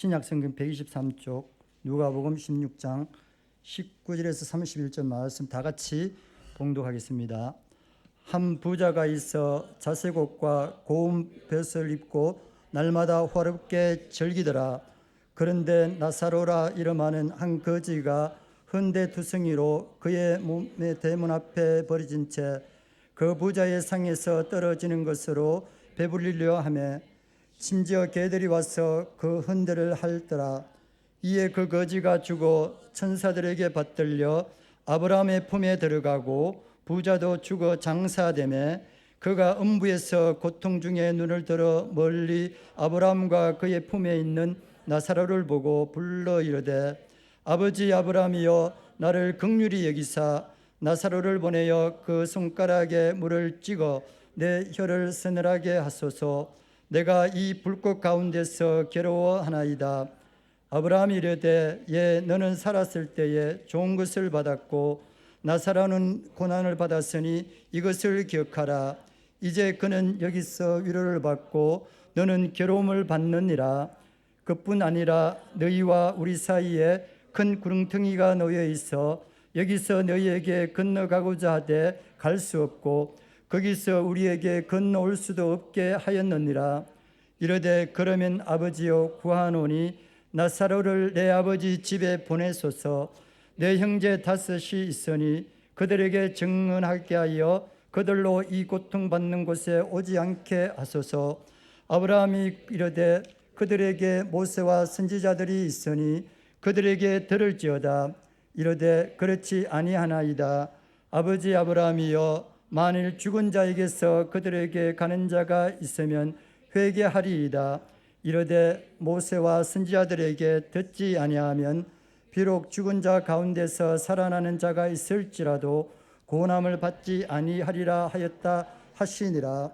신약성경 123쪽 누가복음 16장 19절에서 31절 말씀 다 같이 봉독하겠습니다. 한 부자가 있어 자색 옷과 고운 벼슬 입고 날마다 화롭게 즐기더라. 그런데 나사로라 이름하는 한 거지가 헌데 두성이로 그의 몸의 대문 앞에 버려진 채 그 부자의 상에서 떨어지는 것으로 배불리려 하며 심지어 개들이 와서 그 헌대를 핥더라. 이에 그 거지가 죽어 천사들에게 받들려 아브라함의 품에 들어가고 부자도 죽어 장사되매 그가 음부에서 고통 중에 눈을 들어 멀리 아브라함과 그의 품에 있는 나사로를 보고 불러 이르되 아버지 아브라함이여 나를 긍휼히 여기사 나사로를 보내어 그 손가락에 물을 찍어 내 혀를 서늘하게 하소서. 내가 이 불꽃 가운데서 괴로워하나이다. 아브라함이 이르되 예 너는 살았을 때에 좋은 것을 받았고 나사로는 고난을 받았으니 이것을 기억하라. 이제 그는 여기서 위로를 받고 너는 괴로움을 받느니라. 그뿐 아니라 너희와 우리 사이에 큰 구렁텅이가 놓여 있어 여기서 너희에게 건너가고자 하되 갈 수 없고 거기서 우리에게 건너올 수도 없게 하였느니라. 이르되 그러면 아버지여 구하노니 나사로를 내 아버지 집에 보내소서. 내 형제 다섯이 있으니 그들에게 증언하게 하여 그들로 이 고통받는 곳에 오지 않게 하소서. 아브라함이 이르되 그들에게 모세와 선지자들이 있으니 그들에게 들을지어다. 이르되 그렇지 아니하나이다. 아버지 아브라함이여 만일 죽은 자에게서 그들에게 가는 자가 있으면 회개하리이다. 이르되 모세와 선지자들에게 듣지 아니하면 비록 죽은 자 가운데서 살아나는 자가 있을지라도 고난을 받지 아니하리라 하였다 하시니라.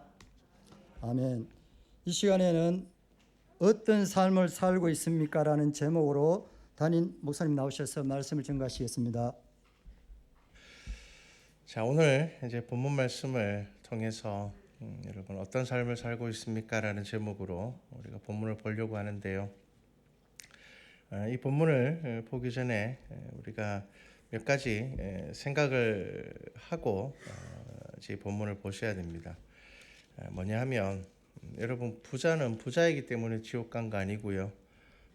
아멘. 이 시간에는 어떤 삶을 살고 있습니까? 라는 제목으로 담임 목사님 나오셔서 말씀을 전가하시겠습니다. 자, 오늘 이제 본문 말씀을 통해서 여러분 어떤 삶을 살고 있습니까? 라는 제목으로 우리가 본문을 보려고 하는데요. 이 본문을 보기 전에 우리가 몇 가지 생각을 하고 이 본문을 보셔야 됩니다. 뭐냐 하면 여러분 부자는 부자이기 때문에 지옥 간 거 아니고요.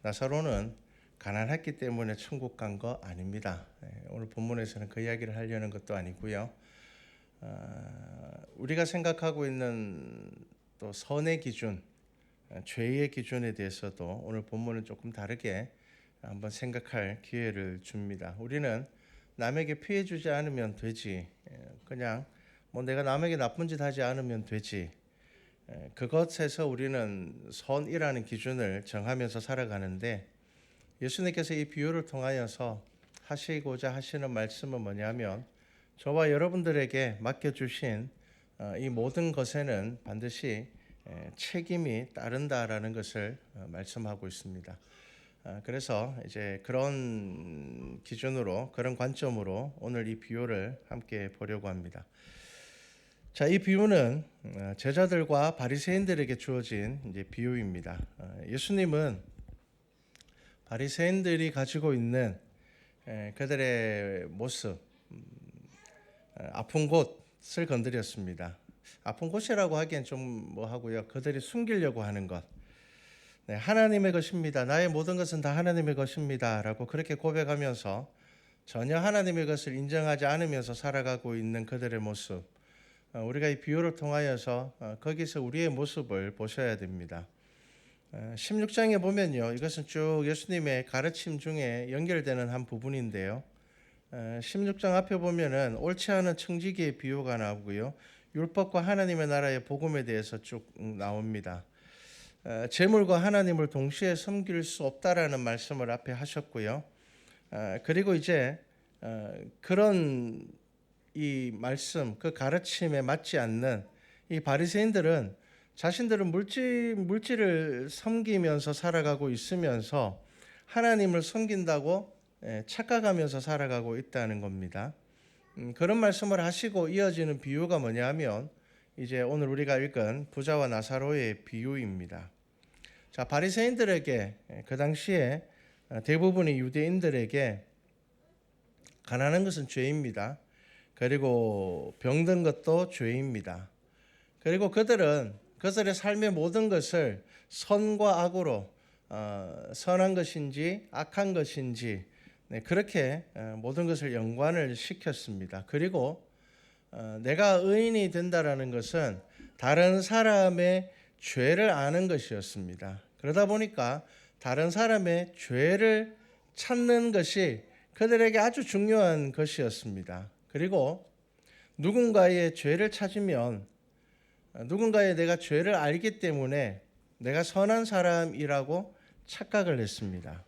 나사로는 가난했기 때문에 천국 간 거 아닙니다. 오늘 본문에서는 그 이야기를 하려는 것도 아니고요. 우리가 생각하고 있는 또 선의 기준, 죄의 기준에 대해서도 오늘 본문은 조금 다르게 한번 생각할 기회를 줍니다. 우리는 남에게 피해 주지 않으면 되지, 그냥 뭐 내가 남에게 나쁜 짓 하지 않으면 되지, 그것에서 우리는 선이라는 기준을 정하면서 살아가는데 예수님께서 이 비유를 통하여서 하시고자 하시는 말씀은 뭐냐면 저와 여러분들에게 맡겨주신 이 모든 것에는 반드시 책임이 따른다라는 것을 말씀하고 있습니다. 그래서 이제 그런 기준으로 그런 관점으로 오늘 이 비유를 함께 보려고 합니다. 자, 이 비유는 제자들과 바리새인들에게 주어진 이제 비유입니다. 예수님은 바리새인들이 가지고 있는 그들의 모습, 아픈 곳을 건드렸습니다. 아픈 곳이라고 하기엔 좀 뭐하고요. 그들이 숨기려고 하는 것. 네, 하나님의 것입니다. 나의 모든 것은 다 하나님의 것입니다. 라고 그렇게 고백하면서 전혀 하나님의 것을 인정하지 않으면서 살아가고 있는 그들의 모습. 우리가 이 비유를 통하여서 거기서 우리의 모습을 보셔야 됩니다. 16장에 보면요. 이것은 쭉 예수님의 가르침 중에 연결되는 한 부분인데요. 16장 앞에 보면은 옳지 않은 청지기의 비유가 나오고요. 율법과 하나님의 나라의 복음에 대해서 쭉 나옵니다. 재물과 하나님을 동시에 섬길 수 없다라는 말씀을 앞에 하셨고요. 그리고 이제 그런 이 말씀, 그 가르침에 맞지 않는 이 바리새인들은 자신들은 물질을 섬기면서 살아가고 있으면서 하나님을 섬긴다고 착각하면서 살아가고 있다는 겁니다. 그런 말씀을 하시고 이어지는 비유가 뭐냐면 이제 오늘 우리가 읽은 부자와 나사로의 비유입니다. 자, 바리새인들에게 그 당시에 대부분의 유대인들에게 가난한 것은 죄입니다. 그리고 병든 것도 죄입니다. 그리고 그들의 삶의 모든 것을 선과 악으로 선한 것인지 악한 것인지 그렇게 모든 것을 연관을 시켰습니다. 그리고 내가 의인이 된다라는 것은 다른 사람의 죄를 아는 것이었습니다. 그러다 보니까 다른 사람의 죄를 찾는 것이 그들에게 아주 중요한 것이었습니다. 그리고 누군가의 죄를 찾으면 누군가의 내가 죄를 알기 때문에 내가 선한 사람이라고 착각을 했습니다.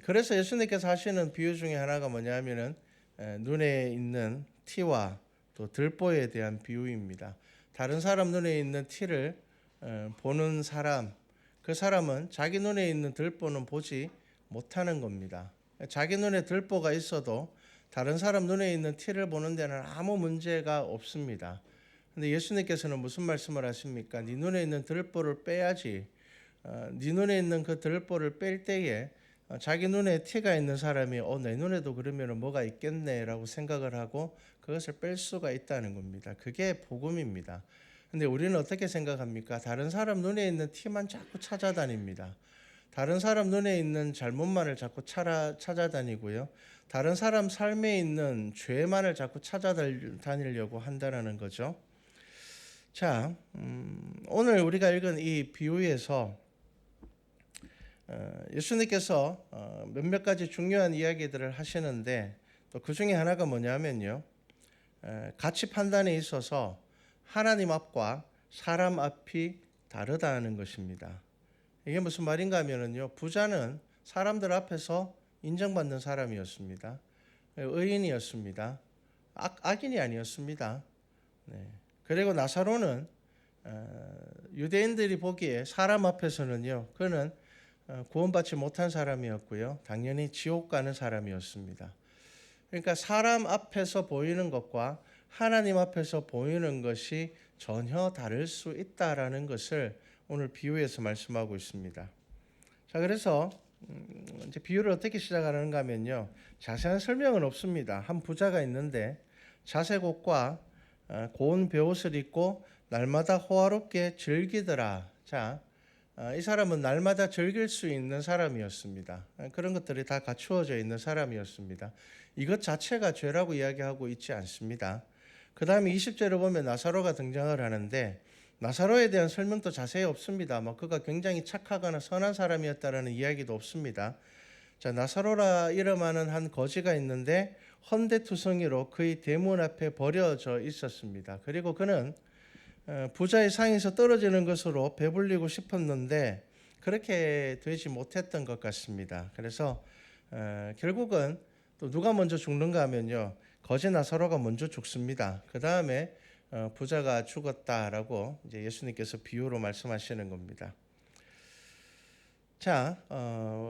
그래서 예수님께서 하시는 비유 중에 하나가 뭐냐면은 눈에 있는 티와 또 들보에 대한 비유입니다. 다른 사람 눈에 있는 티를 보는 사람, 그 사람은 자기 눈에 있는 들보는 보지 못하는 겁니다. 자기 눈에 들보가 있어도 다른 사람 눈에 있는 티를 보는 데는 아무 문제가 없습니다. 근데 예수님께서는 무슨 말씀을 하십니까? 네 눈에 있는 들보를 빼야지. 네 눈에 있는 그 들보를 뺄 때에 자기 눈에 티가 있는 사람이 내 눈에도 그러면 뭐가 있겠네라고 생각을 하고 그것을 뺄 수가 있다는 겁니다. 그게 복음입니다. 근데 우리는 어떻게 생각합니까? 다른 사람 눈에 있는 티만 자꾸 찾아다닙니다. 다른 사람 눈에 있는 잘못만을 자꾸 찾아다니고요. 다른 사람 삶에 있는 죄만을 자꾸 찾아다니려고 한다는 거죠. 자, 오늘 우리가 읽은 이 비유에서 예수님께서 몇몇 가지 중요한 이야기들을 하시는데 또 그 중에 하나가 뭐냐면요. 가치 판단에 있어서 하나님 앞과 사람 앞이 다르다는 것입니다. 이게 무슨 말인가 하면요. 부자는 사람들 앞에서 인정받는 사람이었습니다. 의인이었습니다. 악인이 아니었습니다. 네. 그리고 나사로는 유대인들이 보기에 사람 앞에서는요. 그는 구원받지 못한 사람이었고요. 당연히 지옥 가는 사람이었습니다. 그러니까 사람 앞에서 보이는 것과 하나님 앞에서 보이는 것이 전혀 다를 수 있다라는 것을 오늘 비유에서 말씀하고 있습니다. 자, 그래서 이제 비유를 어떻게 시작하는가 하면요. 자세한 설명은 없습니다. 한 부자가 있는데 자색 옷과 고운 베옷을 입고 날마다 호화롭게 즐기더라. 자, 이 사람은 날마다 즐길 수 있는 사람이었습니다. 그런 것들이 다 갖추어져 있는 사람이었습니다. 이것 자체가 죄라고 이야기하고 있지 않습니다. 그 다음에 20절을 보면 나사로가 등장을 하는데 나사로에 대한 설명도 자세히 없습니다. 그가 굉장히 착하거나 선한 사람이었다라는 이야기도 없습니다. 자, 나사로라 이름하는 한 거지가 있는데 헌데투성이로 그의 대문 앞에 버려져 있었습니다. 그리고 그는 부자의 상에서 떨어지는 것으로 배불리고 싶었는데 그렇게 되지 못했던 것 같습니다. 그래서 결국은 또 누가 먼저 죽는가 하면요. 거지 나사로가 먼저 죽습니다. 그 다음에 부자가 죽었다라고 이제 예수님께서 비유로 말씀하시는 겁니다. 자,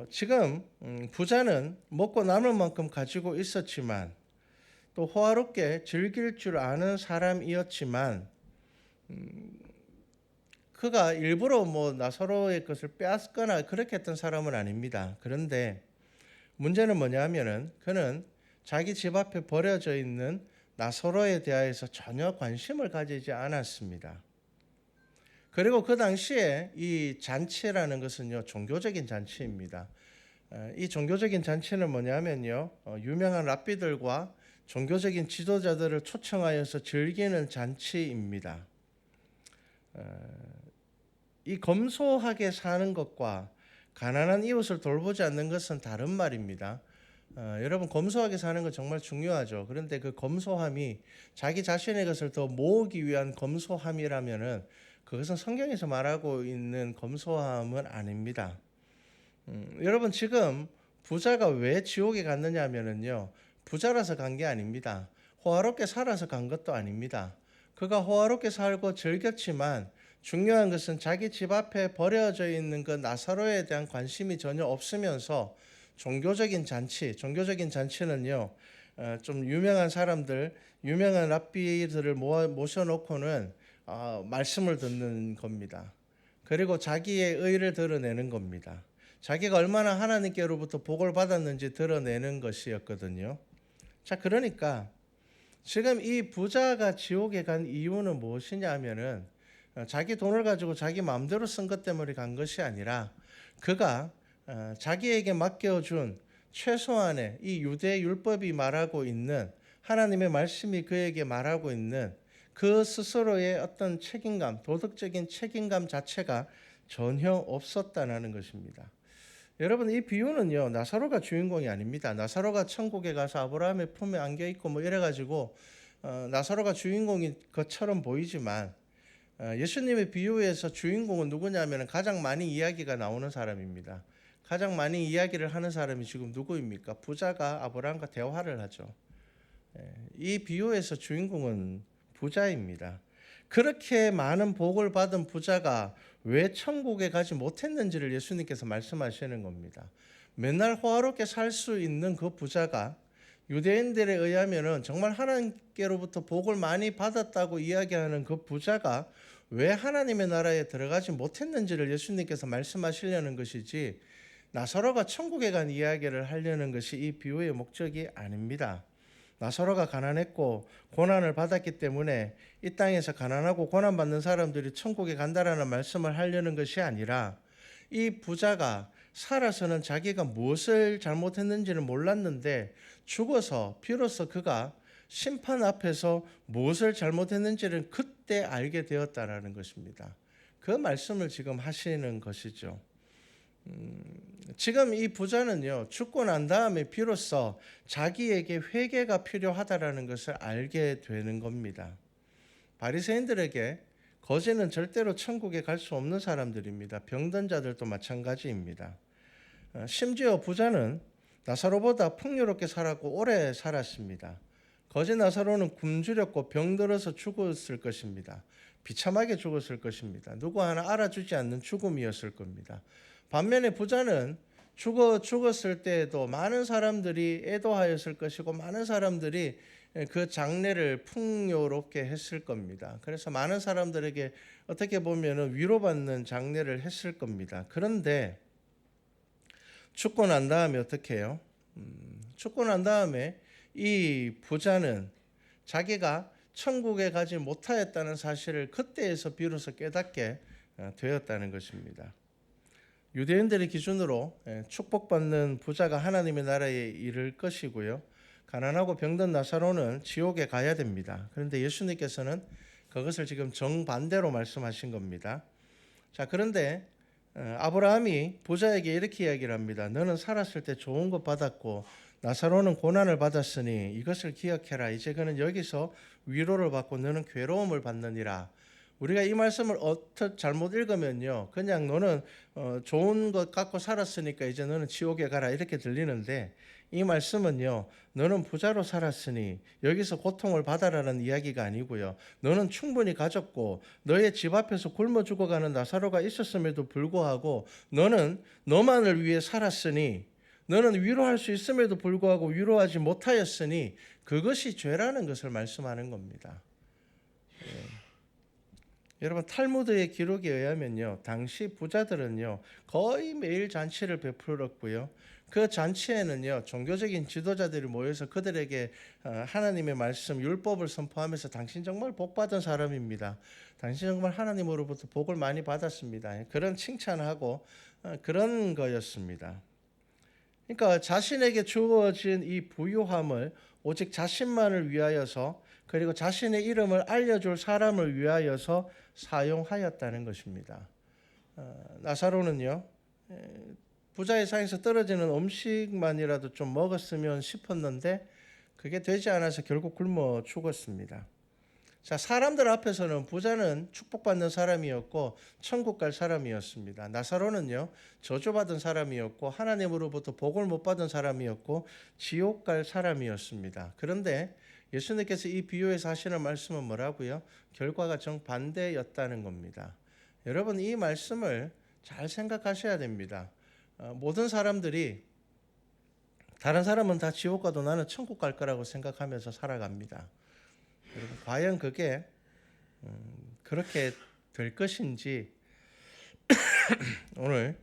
지금 부자는 먹고 남을 만큼 가지고 있었지만 또 호화롭게 즐길 줄 아는 사람이었지만 그가 일부러 나사로의 것을 빼앗거나 그렇게 했던 사람은 아닙니다. 그런데 문제는 뭐냐면은 그는 자기 집 앞에 버려져 있는 나사로에 대하여서 전혀 관심을 가지지 않았습니다. 그리고 그 당시에 이 잔치라는 것은요, 종교적인 잔치입니다. 이 종교적인 잔치는 뭐냐면요, 유명한 랍비들과 종교적인 지도자들을 초청하여서 즐기는 잔치입니다. 이 검소하게 사는 것과 가난한 이웃을 돌보지 않는 것은 다른 말입니다. 여러분, 검소하게 사는 건 정말 중요하죠. 그런데 그 검소함이 자기 자신의 것을 더 모으기 위한 검소함이라면은 그것은 성경에서 말하고 있는 검소함은 아닙니다. 여러분, 지금 부자가 왜 지옥에 갔느냐 하면은요, 부자라서 간 게 아닙니다. 호화롭게 살아서 간 것도 아닙니다. 그가 호화롭게 살고 즐겼지만 중요한 것은 자기 집 앞에 버려져 있는 그 나사로에 대한 관심이 전혀 없으면서 종교적인 잔치는요, 좀 유명한 사람들, 유명한 랍비들을 모셔놓고는 말씀을 듣는 겁니다. 그리고 자기의 의를 드러내는 겁니다. 자기가 얼마나 하나님께로부터 복을 받았는지 드러내는 것이었거든요. 자, 그러니까 지금 이 부자가 지옥에 간 이유는 무엇이냐 하면은 자기 돈을 가지고 자기 마음대로 쓴 것 때문에 간 것이 아니라 그가 자기에게 맡겨준 최소한의 이 유대 율법이 말하고 있는 하나님의 말씀이 그에게 말하고 있는 그 스스로의 어떤 책임감, 도덕적인 책임감 자체가 전혀 없었다는 것입니다. 여러분, 이 비유는요, 나사로가 주인공이 아닙니다. 나사로가 천국에 가서 아브라함의 품에 안겨 있고 뭐 이래 가지고 나사로가 주인공인 것처럼 보이지만 예수님의 비유에서 주인공은 누구냐면 가장 많이 이야기가 나오는 사람입니다. 가장 많이 이야기를 하는 사람이 지금 누구입니까? 부자가 아브라함과 대화를 하죠. 이 비유에서 주인공은 부자입니다. 그렇게 많은 복을 받은 부자가 왜 천국에 가지 못했는지를 예수님께서 말씀하시는 겁니다. 맨날 호화롭게 살 수 있는 그 부자가 유대인들에 의하면은 정말 하나님께로부터 복을 많이 받았다고 이야기하는 그 부자가 왜 하나님의 나라에 들어가지 못했는지를 예수님께서 말씀하시려는 것이지, 나사로가 천국에 간 이야기를 하려는 것이 이 비유의 목적이 아닙니다. 나사로가 가난했고 고난을 받았기 때문에 이 땅에서 가난하고 고난받는 사람들이 천국에 간다라는 말씀을 하려는 것이 아니라, 이 부자가 살아서는 자기가 무엇을 잘못했는지는 몰랐는데 죽어서 비로소 그가 심판 앞에서 무엇을 잘못했는지를 그때 알게 되었다라는 것입니다. 그 말씀을 지금 하시는 것이죠. 지금 이 부자는요, 죽고 난 다음에 비로소 자기에게 회개가 필요하다라는 것을 알게 되는 겁니다. 바리새인들에게 거지는 절대로 천국에 갈 수 없는 사람들입니다. 병든 자들도 마찬가지입니다. 심지어 부자는 나사로보다 풍요롭게 살았고 오래 살았습니다. 거지 나사로는 굶주렸고 병들어서 죽었을 것입니다. 비참하게 죽었을 것입니다. 누구 하나 알아주지 않는 죽음이었을 겁니다. 반면에 부자는 죽었을 때에도 많은 사람들이 애도하였을 것이고 많은 사람들이 그 장례를 풍요롭게 했을 겁니다. 그래서 많은 사람들에게 어떻게 보면 위로받는 장례를 했을 겁니다. 그런데 죽고 난 다음에 어떻게 해요? 죽고 난 다음에 이 부자는 자기가 천국에 가지 못하였다는 사실을 그때에서 비로소 깨닫게 되었다는 것입니다. 유대인들의 기준으로 축복받는 부자가 하나님의 나라에 이를 것이고요, 가난하고 병든 나사로는 지옥에 가야 됩니다. 그런데 예수님께서는 그것을 지금 정반대로 말씀하신 겁니다. 자, 그런데 아브라함이 부자에게 이렇게 이야기를 합니다. 너는 살았을 때 좋은 것 받았고 나사로는 고난을 받았으니 이것을 기억해라. 이제 그는 여기서 위로를 받고 너는 괴로움을 받느니라. 우리가 이 말씀을 어떻게 잘못 읽으면요, 그냥 너는 좋은 것 갖고 살았으니까 이제 너는 지옥에 가라 이렇게 들리는데, 이 말씀은요, 너는 부자로 살았으니 여기서 고통을 받아라는 이야기가 아니고요, 너는 충분히 가졌고 너의 집 앞에서 굶어 죽어가는 나사로가 있었음에도 불구하고 너는 너만을 위해 살았으니, 너는 위로할 수 있음에도 불구하고 위로하지 못하였으니 그것이 죄라는 것을 말씀하는 겁니다. 여러분, 탈무드의 기록에 의하면요, 당시 부자들은요 거의 매일 잔치를 베풀었고요, 그 잔치에는요 종교적인 지도자들이 모여서 그들에게 하나님의 말씀, 율법을 선포하면서 당신 정말 복 받은 사람입니다, 당신 정말 하나님으로부터 복을 많이 받았습니다, 그런 칭찬하고 그런 거였습니다. 그러니까 자신에게 주어진 이 부유함을 오직 자신만을 위하여서, 그리고 자신의 이름을 알려줄 사람을 위하여서 사용하였다는 것입니다. 나사로는요, 부자의 상에서 떨어지는 음식만이라도 좀 먹었으면 싶었는데 그게 되지 않아서 결국 굶어 죽었습니다. 자, 사람들 앞에서는 부자는 축복받는 사람이었고 천국 갈 사람이었습니다. 나사로는요, 저주받은 사람이었고 하나님으로부터 복을 못 받은 사람이었고 지옥 갈 사람이었습니다. 그런데 예수님께서 이 비유에서 하시는 말씀은 뭐라고요? 결과가 정반대였다는 겁니다. 여러분, 이 말씀을 잘 생각하셔야 됩니다. 모든 사람들이 다른 사람은 다 지옥 가도 나는 천국 갈 거라고 생각하면서 살아갑니다. 여러분, 과연 그게 그렇게 될 것인지, 오늘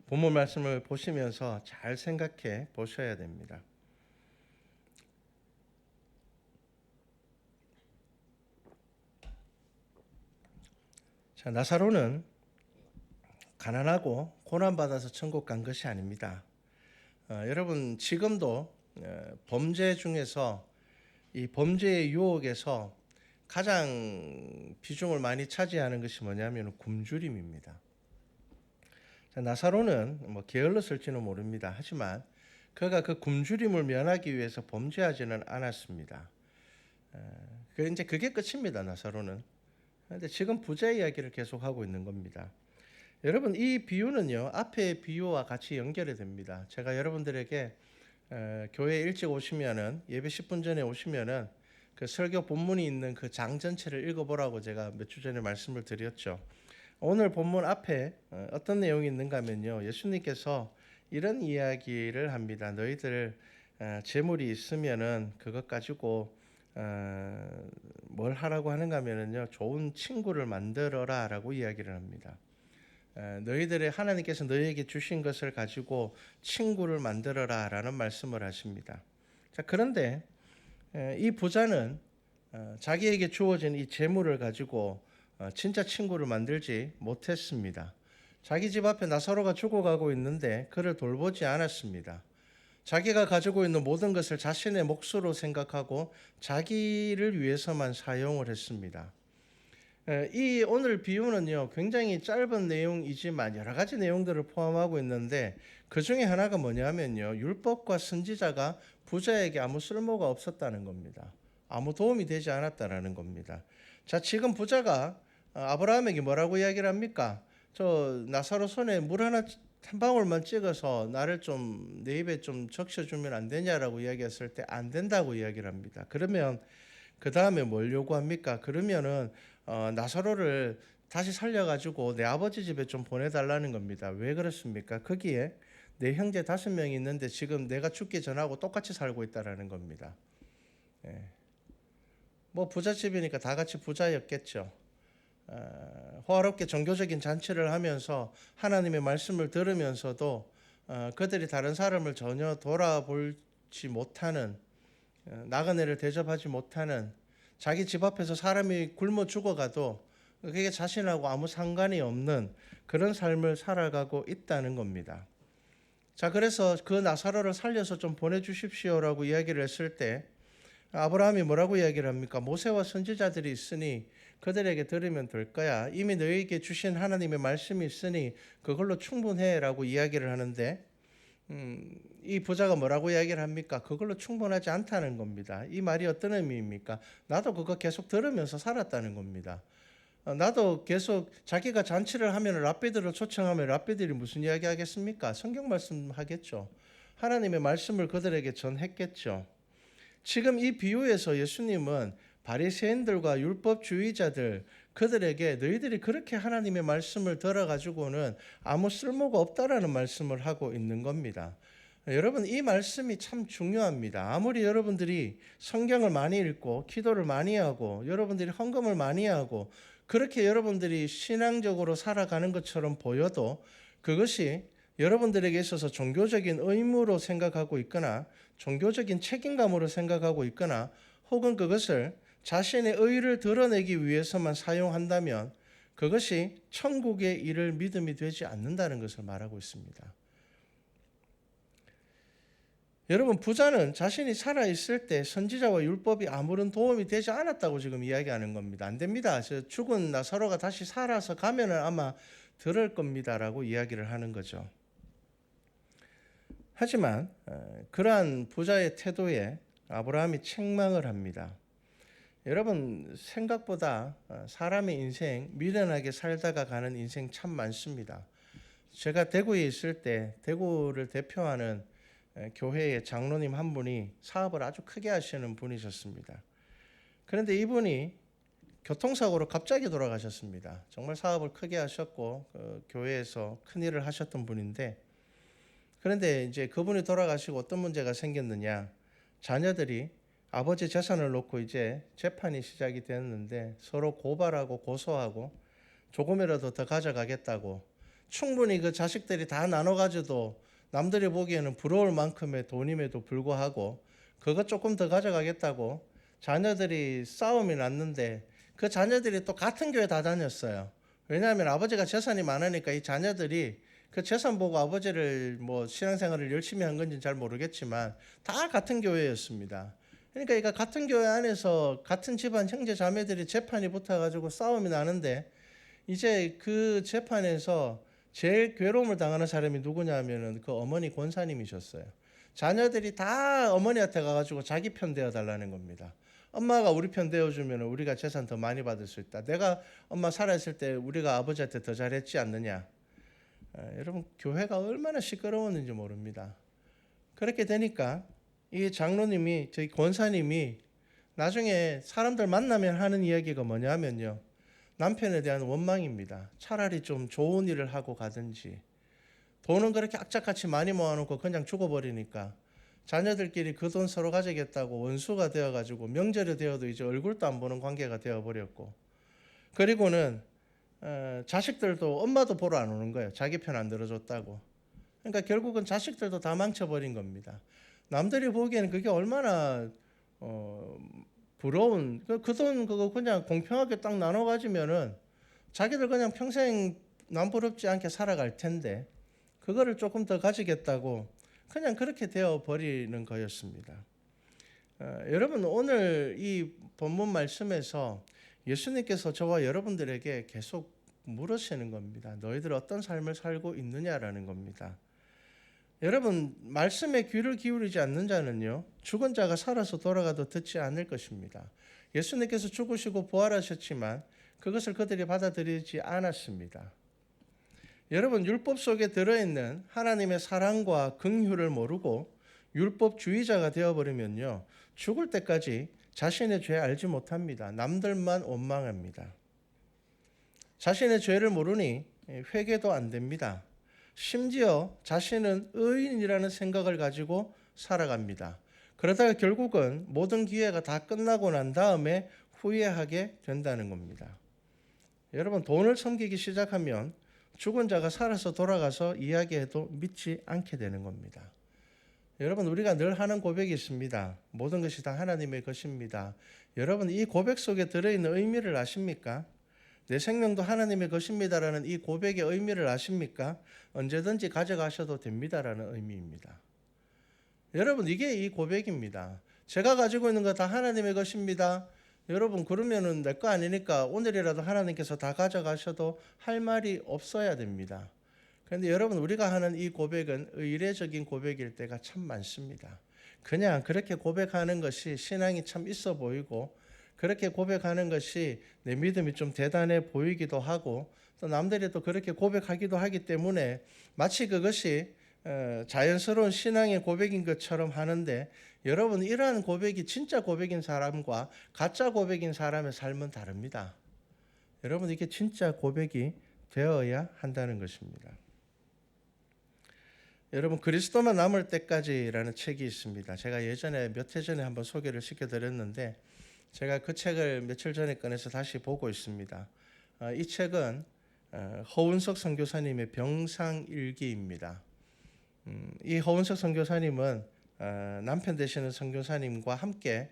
본문 말씀을 보시면서 잘 생각해 보셔야 됩니다. 자, 나사로는 가난하고 고난받아서 천국 간 것이 아닙니다. 여러분 지금도 범죄 중에서 이 범죄의 유혹에서 가장 비중을 많이 차지하는 것이 뭐냐면 굶주림입니다. 자, 나사로는 뭐 게을렀을지는 모릅니다. 하지만 그가 그 굶주림을 면하기 위해서 범죄하지는 않았습니다. 이제 그게 끝입니다. 나사로는. 그런데 지금 부자 이야기를 계속하고 있는 겁니다. 여러분 이 비유는요 앞의 비유와 같이 연결이 됩니다. 제가 여러분들에게 교회 일찍 오시면은 예배 10분 전에 오시면은 그 설교 본문이 있는 그 장 전체를 읽어보라고 제가 몇 주 전에 말씀을 드렸죠. 오늘 본문 앞에 어떤 내용이 있는가 하면요, 예수님께서 이런 이야기를 합니다. 너희들 재물이 있으면은 그것 가지고 뭘 하라고 하는가 하면은요, 좋은 친구를 만들어라라고 이야기를 합니다. 너희들의 하나님께서 너희에게 주신 것을 가지고 친구를 만들어라라는 말씀을 하십니다. 자, 그런데 이 부자는 자기에게 주어진 이 재물을 가지고 진짜 친구를 만들지 못했습니다. 자기 집 앞에 나사로가 죽어가고 있는데 그를 돌보지 않았습니다. 자기가 가지고 있는 모든 것을 자신의 몫으로 생각하고 자기를 위해서만 사용을 했습니다. 이 오늘 비유는요 굉장히 짧은 내용이지만 여러 가지 내용들을 포함하고 있는데 그 중에 하나가 뭐냐면요, 율법과 선지자가 부자에게 아무 쓸모가 없었다는 겁니다. 아무 도움이 되지 않았다라는 겁니다. 자, 지금 부자가 아브라함에게 뭐라고 이야기를 합니까? 저 나사로 손에 물 하나 한 방울만 찍어서 나를 좀 내 입에 좀 적셔주면 안 되냐라고 이야기했을 때 안 된다고 이야기를 합니다. 그러면 그 다음에 뭘 요구합니까? 그러면은 나사로를 다시 살려가지고 내 아버지 집에 좀 보내달라는 겁니다. 왜 그렇습니까? 거기에 내 형제 5명이 있는데 지금 내가 죽기 전하고 똑같이 살고 있다라는 겁니다. 예. 뭐 부잣집이니까 다 같이 부자였겠죠. 호화롭게 종교적인 잔치를 하면서 하나님의 말씀을 들으면서도 그들이 다른 사람을 전혀 돌아보지 못하는, 나그네를 대접하지 못하는, 자기 집 앞에서 사람이 굶어 죽어가도 그게 자신하고 아무 상관이 없는 그런 삶을 살아가고 있다는 겁니다. 자, 그래서 그 나사로를 살려서 좀 보내주십시오라고 이야기를 했을 때 아브라함이 뭐라고 이야기를 합니까? 모세와 선지자들이 있으니 그들에게 들으면 될 거야. 이미 너희에게 주신 하나님의 말씀이 있으니 그걸로 충분해라고 이야기를 하는데 이 부자가 뭐라고 이야기를 합니까? 그걸로 충분하지 않다는 겁니다. 이 말이 어떤 의미입니까? 나도 그거 계속 들으면서 살았다는 겁니다. 나도 계속 자기가 잔치를 하면 랍비들을 초청하면 랍비들이 무슨 이야기 하겠습니까? 성경 말씀 하겠죠. 하나님의 말씀을 그들에게 전했겠죠. 지금 이 비유에서 예수님은 바리새인들과 율법주의자들, 그들에게 너희들이 그렇게 하나님의 말씀을 들어가지고는 아무 쓸모가 없다라는 말씀을 하고 있는 겁니다. 여러분 이 말씀이 참 중요합니다. 아무리 여러분들이 성경을 많이 읽고 기도를 많이 하고 여러분들이 헌금을 많이 하고 그렇게 여러분들이 신앙적으로 살아가는 것처럼 보여도 그것이 여러분들에게 있어서 종교적인 의무로 생각하고 있거나 종교적인 책임감으로 생각하고 있거나 혹은 그것을 자신의 의를 드러내기 위해서만 사용한다면 그것이 천국에 이를 믿음이 되지 않는다는 것을 말하고 있습니다. 여러분 부자는 자신이 살아있을 때 선지자와 율법이 아무런 도움이 되지 않았다고 지금 이야기하는 겁니다. 안 됩니다. 죽은 나사로가 다시 살아서 가면은 아마 들을 겁니다라고 이야기를 하는 거죠. 하지만 그러한 부자의 태도에 아브라함이 책망을 합니다. 여러분 생각보다 사람의 인생 미련하게 살다가 가는 인생 참 많습니다. 제가 대구에 있을 때 대구를 대표하는 교회의 장로님 한 분이 사업을 아주 크게 하시는 분이셨습니다. 그런데 이분이 교통사고로 갑자기 돌아가셨습니다. 정말 사업을 크게 하셨고 교회에서 큰 일을 하셨던 분인데, 그런데 이제 그분이 돌아가시고 어떤 문제가 생겼느냐, 자녀들이 아버지 재산을 놓고 이제 재판이 시작이 됐는데 서로 고발하고 고소하고 조금이라도 더 가져가겠다고 충분히 그 자식들이 다 나눠 가져도 남들이 보기에는 부러울 만큼의 돈임에도 불구하고 그것 조금 더 가져가겠다고 자녀들이 싸움이 났는데 그 자녀들이 또 같은 교회 다 다녔어요. 왜냐하면 아버지가 재산이 많으니까 이 자녀들이 그 재산 보고 아버지를 뭐 신앙생활을 열심히 한 건지는 잘 모르겠지만 다 같은 교회였습니다. 그러니까 이거 같은 교회 안에서 같은 집안 형제 자매들이 재판이 붙어가지고 싸움이 나는데 이제 그 재판에서 제일 괴로움을 당하는 사람이 누구냐면은 그 어머니 권사님이셨어요. 자녀들이 다 어머니한테 가가지고 자기 편 되어 달라는 겁니다. 엄마가 우리 편 되어주면 우리가 재산 더 많이 받을 수 있다. 내가 엄마 살아있을 때 우리가 아버지한테 더 잘했지 않느냐. 여러분 교회가 얼마나 시끄러웠는지 모릅니다. 그렇게 되니까 이 장로님이 저희 권사님이 나중에 사람들 만나면 하는 이야기가 뭐냐면요. 남편에 대한 원망입니다. 차라리 좀 좋은 일을 하고 가든지 돈은 그렇게 악착같이 많이 모아놓고 그냥 죽어버리니까 자녀들끼리 그 돈 서로 가지겠다고 원수가 되어가지고 명절이 되어도 이제 얼굴도 안 보는 관계가 되어버렸고 그리고는 자식들도 엄마도 보러 안 오는 거예요. 자기 편 안 들어줬다고. 그러니까 결국은 자식들도 다 망쳐버린 겁니다. 남들이 보기에는 그게 얼마나 부러운 그 돈 그거 그냥 공평하게 딱 나눠 가지면은 자기들 그냥 평생 남부럽지 않게 살아갈 텐데 그거를 조금 더 가지겠다고 그냥 그렇게 되어 버리는 거였습니다. 여러분 오늘 이 본문 말씀에서 예수님께서 저와 여러분들에게 계속 물으시는 겁니다. 너희들 어떤 삶을 살고 있느냐라는 겁니다. 여러분 말씀에 귀를 기울이지 않는 자는요 죽은 자가 살아서 돌아가도 듣지 않을 것입니다. 예수님께서 죽으시고 부활하셨지만 그것을 그들이 받아들이지 않았습니다. 여러분 율법 속에 들어있는 하나님의 사랑과 긍휼을 모르고 율법주의자가 되어버리면요 죽을 때까지 자신의 죄 알지 못합니다. 남들만 원망합니다. 자신의 죄를 모르니 회개도 안 됩니다. 심지어 자신은 의인이라는 생각을 가지고 살아갑니다. 그러다가 결국은 모든 기회가 다 끝나고 난 다음에 후회하게 된다는 겁니다. 여러분 돈을 섬기기 시작하면 죽은 자가 살아서 돌아가서 이야기해도 믿지 않게 되는 겁니다. 여러분 우리가 늘 하는 고백이 있습니다. 모든 것이 다 하나님의 것입니다. 여러분 이 고백 속에 들어있는 의미를 아십니까? 내 생명도 하나님의 것입니다라는 이 고백의 의미를 아십니까? 언제든지 가져가셔도 됩니다라는 의미입니다. 여러분 이게 이 고백입니다. 제가 가지고 있는 거 다 하나님의 것입니다. 여러분 그러면은 내 거 아니니까 오늘이라도 하나님께서 다 가져가셔도 할 말이 없어야 됩니다. 그런데 여러분 우리가 하는 이 고백은 의례적인 고백일 때가 참 많습니다. 그냥 그렇게 고백하는 것이 신앙이 참 있어 보이고 그렇게 고백하는 것이 내 믿음이 좀 대단해 보이기도 하고 또 남들이 또 그렇게 고백하기도 하기 때문에 마치 그것이 자연스러운 신앙의 고백인 것처럼 하는데 여러분 이러한 고백이 진짜 고백인 사람과 가짜 고백인 사람의 삶은 다릅니다. 여러분 이게 진짜 고백이 되어야 한다는 것입니다. 여러분 그리스도만 남을 때까지라는 책이 있습니다. 제가 예전에 몇 해 전에 한번 소개를 시켜드렸는데 제가 그 책을 며칠 전에 꺼내서 다시 보고 있습니다. 이 책은 허운석 선교사님의 병상일기입니다. 이 허운석 선교사님은 남편 되시는 선교사님과 함께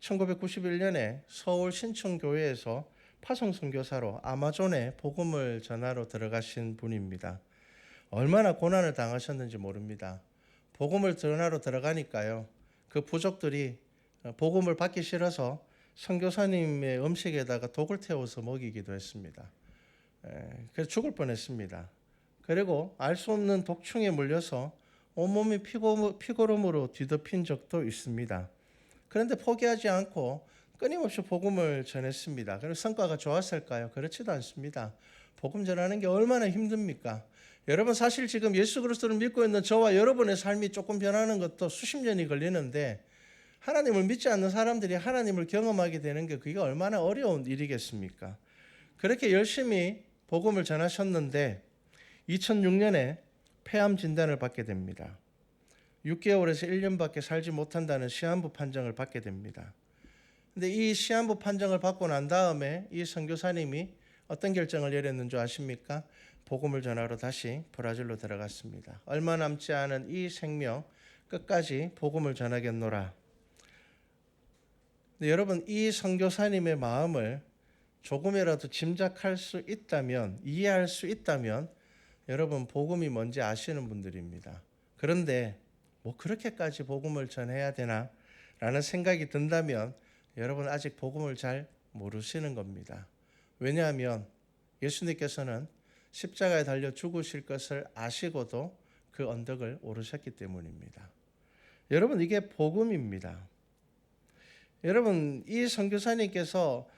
1991년에 서울 신천교회에서 파송 선교사로 아마존에 복음을 전하러 들어가신 분입니다. 얼마나 고난을 당하셨는지 모릅니다. 복음을 전하러 들어가니까요. 그 부족들이 복음을 받기 싫어서 선교사님의 음식에다가 독을 태워서 먹이기도 했습니다. 그래서 죽을 뻔했습니다. 그리고 알 수 없는 독충에 물려서 온몸이 피고름으로 뒤덮인 적도 있습니다. 그런데 포기하지 않고 끊임없이 복음을 전했습니다. 그럼 성과가 좋았을까요? 그렇지도 않습니다. 복음 전하는 게 얼마나 힘듭니까? 여러분 사실 지금 예수 그리스도를 믿고 있는 저와 여러분의 삶이 조금 변하는 것도 수십 년이 걸리는데 하나님을 믿지 않는 사람들이 하나님을 경험하게 되는 게 그게 얼마나 어려운 일이겠습니까? 그렇게 열심히 복음을 전하셨는데 2006년에 폐암 진단을 받게 됩니다. 6개월에서 1년밖에 살지 못한다는 시한부 판정을 받게 됩니다. 근데 이 시한부 판정을 받고 난 다음에 이 선교사님이 어떤 결정을 내렸는 줄 아십니까? 복음을 전하러 다시 브라질로 들어갔습니다. 얼마 남지 않은 이 생명 끝까지 복음을 전하겠노라. 근데 여러분, 이 선교사님의 마음을 조금이라도 짐작할 수 있다면, 이해할 수 있다면 여러분, 복음이 뭔지 아시는 분들입니다. 그런데 뭐 그렇게까지 복음을 전해야 되나 라는 생각이 든다면 여러분, 아직 복음을 잘 모르시는 겁니다. 왜냐하면 예수님께서는 십자가에 달려 죽으실 것을 아시고도 그 언덕을 오르셨기 때문입니다. 여러분, 이게 복음입니다. 여러분, 이 선교사님께서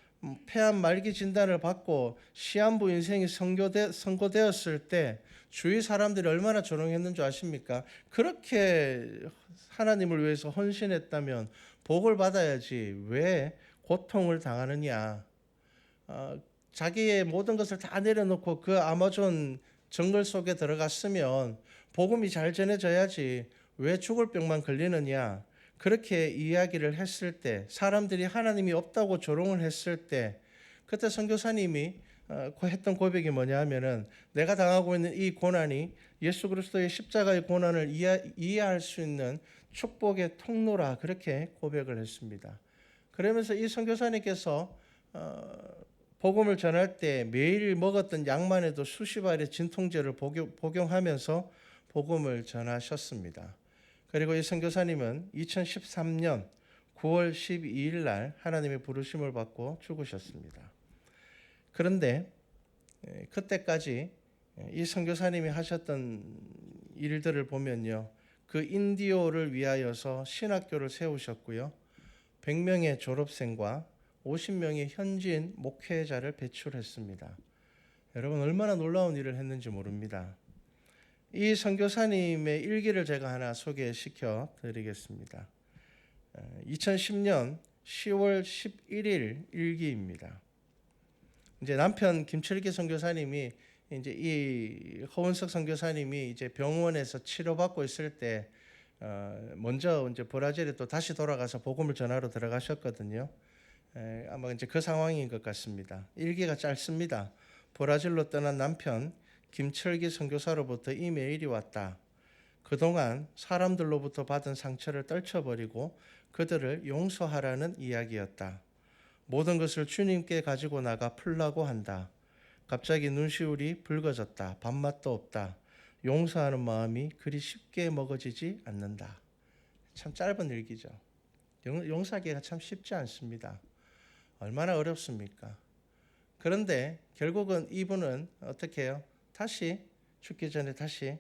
폐암 말기 진단을 받고 시한부 인생이 선고되었을 때 주위 사람들이 얼마나 조롱했는 줄 아십니까? 그렇게 하나님을 위해서 헌신했다면 복을 받아야지 왜 고통을 당하느냐. 자기의 모든 것을 다 내려놓고 그 아마존 정글 속에 들어갔으면 복음이 잘 전해져야지 왜 죽을 병만 걸리느냐. 그렇게 이야기를 했을 때, 사람들이 하나님이 없다고 조롱을 했을 때, 그때 선교사님이 했던 고백이 뭐냐 하면은, 내가 당하고 있는 이 고난이 예수 그리스도의 십자가의 고난을 이해할 수 있는 축복의 통로라, 그렇게 고백을 했습니다. 그러면서 이 선교사님께서 복음을 전할 때 매일 먹었던 약만 해도 수십 알의 진통제를 복용하면서 복음을 전하셨습니다. 그리고 이 선교사님은 2013년 9월 12일 날 하나님의 부르심을 받고 죽으셨습니다. 그런데 그때까지 이 선교사님이 하셨던 일들을 보면요, 그 인디오를 위하여서 신학교를 세우셨고요, 100명의 졸업생과 50명의 현지인 목회자를 배출했습니다. 여러분, 얼마나 놀라운 일을 했는지 모릅니다. 이 선교사님의 일기를 제가 하나 소개시켜 드리겠습니다. 2010년 10월 11일 일기입니다. 이제 남편 김철기 선교사님이 이제 이 허원석 선교사님이 이제 병원에서 치료받고 있을 때 먼저 이제 브라질에 또 다시 돌아가서 복음을 전하러 들어가셨거든요. 아마 이제 그 상황인 것 같습니다. 일기가 짧습니다. 브라질로 떠난 남편 김철기 선교사로부터 이 메일이 왔다. 그동안 사람들로부터 받은 상처를 떨쳐버리고 그들을 용서하라는 이야기였다. 모든 것을 주님께 가지고 나가 풀라고 한다. 갑자기 눈시울이 붉어졌다. 밥맛도 없다. 용서하는 마음이 그리 쉽게 먹어지지 않는다. 참 짧은 일기죠. 용서하기가 참 쉽지 않습니다. 얼마나 어렵습니까? 그런데 결국은 이분은 어떻게 해요? 다시 죽기 전에 다시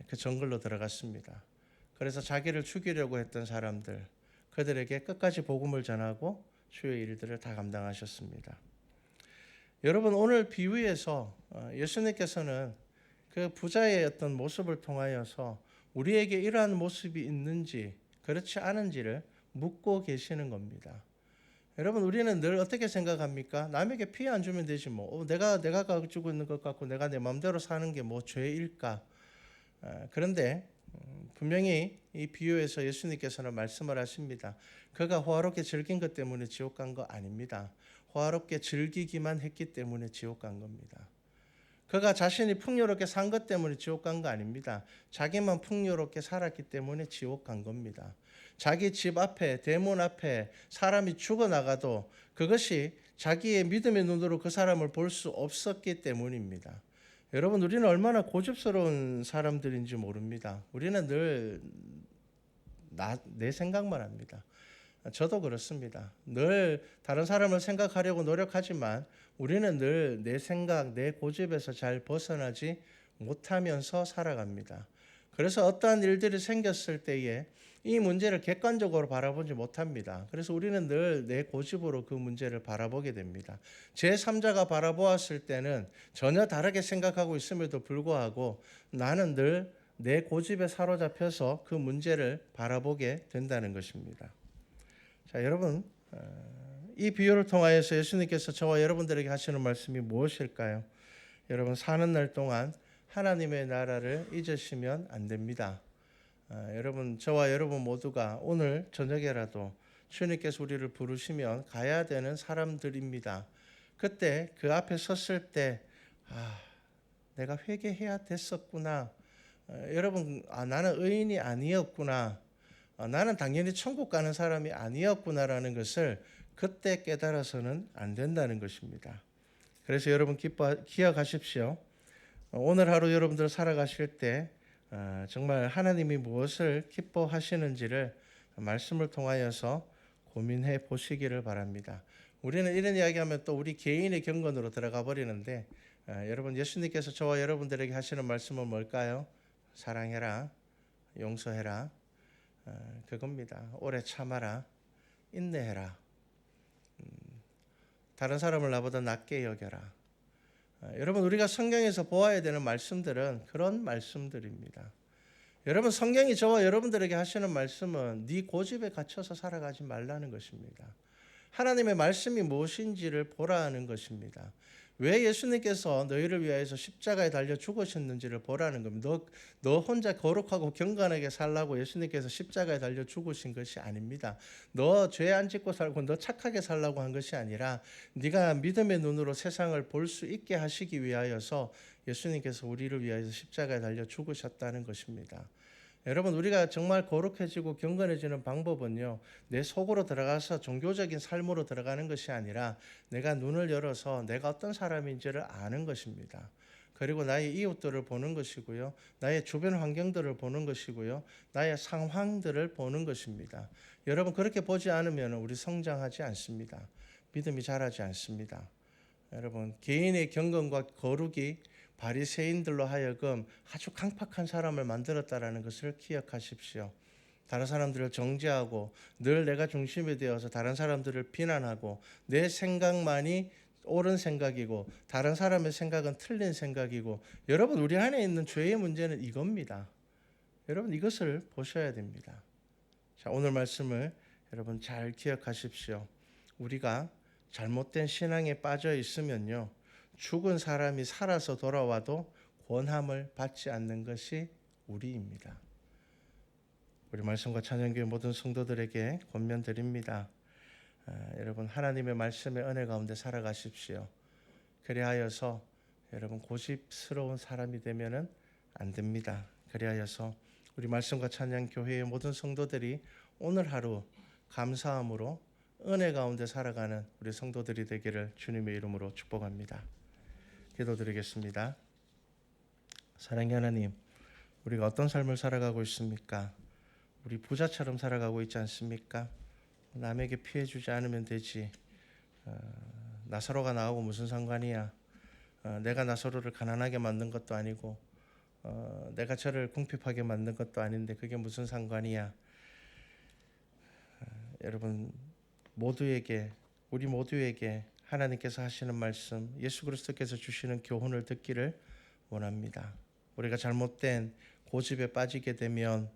그 정글로 들어갔습니다. 그래서 자기를 죽이려고 했던 사람들, 그들에게 끝까지 복음을 전하고 주의 일들을 다 감당하셨습니다. 여러분, 오늘 비유에서 예수님께서는 그 부자의 어떤 모습을 통하여서 우리에게 이러한 모습이 있는지 그렇지 않은지를 묻고 계시는 겁니다. 여러분, 우리는 늘 어떻게 생각합니까? 남에게 피해 안 주면 되지 뭐. 내가 가지고 있는 것 같고 내가 내 마음대로 사는 게 뭐 죄일까? 그런데 분명히 이 비유에서 예수님께서는 말씀을 하십니다. 그가 호화롭게 즐긴 것 때문에 지옥 간 거 아닙니다. 호화롭게 즐기기만 했기 때문에 지옥 간 겁니다. 그가 자신이 풍요롭게 산 것 때문에 지옥 간 거 아닙니다. 자기만 풍요롭게 살았기 때문에 지옥 간 겁니다. 자기 집 앞에, 대문 앞에 사람이 죽어나가도 그것이 자기의 믿음의 눈으로 그 사람을 볼 수 없었기 때문입니다. 여러분, 우리는 얼마나 고집스러운 사람들인지 모릅니다. 우리는 늘 내 생각만 합니다. 저도 그렇습니다. 늘 다른 사람을 생각하려고 노력하지만 우리는 늘 내 생각, 내 고집에서 잘 벗어나지 못하면서 살아갑니다. 그래서 어떠한 일들이 생겼을 때에 이 문제를 객관적으로 바라보지 못합니다. 그래서 우리는 늘 내 고집으로 그 문제를 바라보게 됩니다. 제3자가 바라보았을 때는 전혀 다르게 생각하고 있음에도 불구하고 나는 늘 내 고집에 사로잡혀서 그 문제를 바라보게 된다는 것입니다. 자, 여러분, 이 비유를 통하여서 예수님께서 저와 여러분들에게 하시는 말씀이 무엇일까요? 여러분, 사는 날 동안 하나님의 나라를 잊으시면 안 됩니다. 여러분, 저와 여러분 모두가 오늘 저녁에라도 주님께서 우리를 부르시면 가야 되는 사람들입니다. 그때 그 앞에 섰을 때 내가 회개해야 됐었구나. 여러분, 나는 의인이 아니었구나. 나는 당연히 천국 가는 사람이 아니었구나라는 것을 그때 깨달아서는 안 된다는 것입니다. 그래서 여러분 기억하십시오. 오늘 하루 여러분들 살아가실 때 정말 하나님이 무엇을 기뻐하시는지를 말씀을 통하여서 고민해 보시기를 바랍니다. 우리는 이런 이야기하면 또 우리 개인의 경건으로 들어가 버리는데 여러분, 예수님께서 저와 여러분들에게 하시는 말씀은 뭘까요? 사랑해라, 용서해라, 그겁니다. 오래 참아라, 인내해라, 다른 사람을 나보다 낮게 여겨라. 여러분, 우리가 성경에서 보아야 되는 말씀들은 그런 말씀들입니다. 여러분, 성경이 저와 여러분들에게 하시는 말씀은 네 고집에 갇혀서 살아가지 말라는 것입니다. 하나님의 말씀이 무엇인지를 보라는 것입니다. 왜 예수님께서 너희를 위하여서 십자가에 달려 죽으셨는지를 보라는 겁니다. 너 혼자 거룩하고 경건하게 살라고 예수님께서 십자가에 달려 죽으신 것이 아닙니다. 너 죄 안 짓고 살고 너 착하게 살라고 한 것이 아니라 네가 믿음의 눈으로 세상을 볼 수 있게 하시기 위하여서 예수님께서 우리를 위하여서 십자가에 달려 죽으셨다는 것입니다. 여러분, 우리가 정말 거룩해지고 경건해지는 방법은요, 내 속으로 들어가서 종교적인 삶으로 들어가는 것이 아니라 내가 눈을 열어서 내가 어떤 사람인지를 아는 것입니다. 그리고 나의 이웃들을 보는 것이고요, 나의 주변 환경들을 보는 것이고요, 나의 상황들을 보는 것입니다. 여러분, 그렇게 보지 않으면 우리 성장하지 않습니다. 믿음이 자라지 않습니다. 여러분, 개인의 경건과 거룩이 바리새인들로 하여금 아주 강팍한 사람을 만들었다라는 것을 기억하십시오. 다른 사람들을 정죄하고 늘 내가 중심이 되어서 다른 사람들을 비난하고 내 생각만이 옳은 생각이고 다른 사람의 생각은 틀린 생각이고, 여러분, 우리 안에 있는 죄의 문제는 이겁니다. 여러분, 이것을 보셔야 됩니다. 자, 오늘 말씀을 여러분 잘 기억하십시오. 우리가 잘못된 신앙에 빠져 있으면요, 죽은 사람이 살아서 돌아와도 권함을 받지 않는 것이 우리입니다. 우리 말씀과 찬양교회 모든 성도들에게 권면드립니다. 여러분, 하나님의 말씀의 은혜 가운데 살아가십시오. 그리하여서 여러분 고집스러운 사람이 되면은 안 됩니다. 그리하여서 우리 말씀과 찬양교회의 모든 성도들이 오늘 하루 감사함으로 은혜 가운데 살아가는 우리 성도들이 되기를 주님의 이름으로 축복합니다. 기도드리겠습니다. 사랑의 하나님, 우리가 어떤 삶을 살아가고 있습니까? 우리 부자처럼 살아가고 있지 않습니까? 남에게 피해 주지 않으면 되지. 나사로가 나하고 무슨 상관이야? 내가 나사로를 가난하게 만든 것도 아니고 내가 저를 궁핍하게 만든 것도 아닌데 그게 무슨 상관이야? 여러분, 우리 모두에게 하나님께서 하시는 말씀, 예수 그리스도께서 주시는 교훈을 듣기를 원합니다. 우리가 잘못된 고집에 빠지게 되면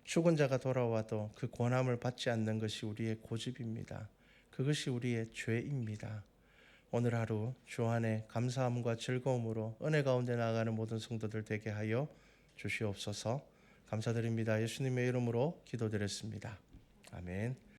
죽은 자가 돌아와도 그 권함을 받지 않는 것이 우리의 고집입니다. 그것이 우리의 죄입니다. 오늘 하루 주 안에 감사함과 즐거움으로 은혜 가운데 나아가는 모든 성도들 되게 하여 주시옵소서. 감사드립니다. 예수님의 이름으로 기도드렸습니다. 아멘.